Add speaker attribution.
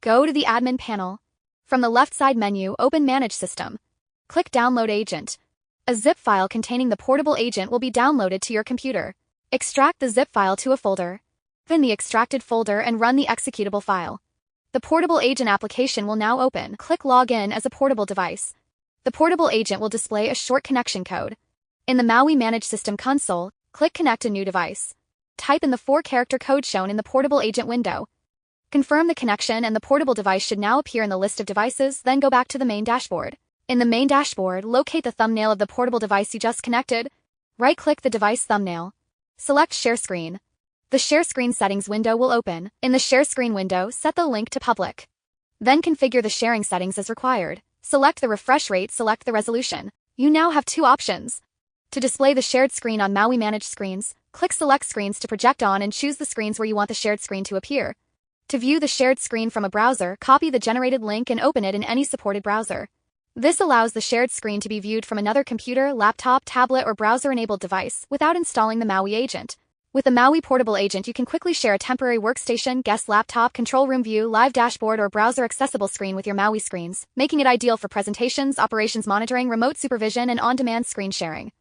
Speaker 1: Go to the Admin panel. From the left side menu, open Manage System. Click Download Agent. A zip file containing the portable agent will be downloaded to your computer. Extract the zip file to a folder. Open the extracted folder and run the executable file. The portable agent application will now open. Click Login as a portable device. The portable agent will display a short connection code. In the MAWi Manage System console, click Connect a new device. Type in the 4-character code shown in the portable agent window. Confirm the connection and the portable device should now appear in the list of devices, then go back to the main dashboard. In the main dashboard, locate the thumbnail of the portable device you just connected. Right-click the device thumbnail. Select Share Screen. The Share Screen settings window will open. In the Share Screen window, set the link to public. Then configure the sharing settings as required. Select the refresh rate, select the resolution. You now have two options. To display the shared screen on MAWi Managed Screens, click Select Screens to project on and choose the screens where you want the shared screen to appear. To view the shared screen from a browser, copy the generated link and open it in any supported browser. This allows the shared screen to be viewed from another computer, laptop, tablet, or browser-enabled device without installing the MAWi Agent. With the MAWi Portable Agent, you can quickly share a temporary workstation, guest laptop, control room view, live dashboard, or browser-accessible screen with your MAWi screens, making it ideal for presentations, operations monitoring, remote supervision, and on-demand screen sharing.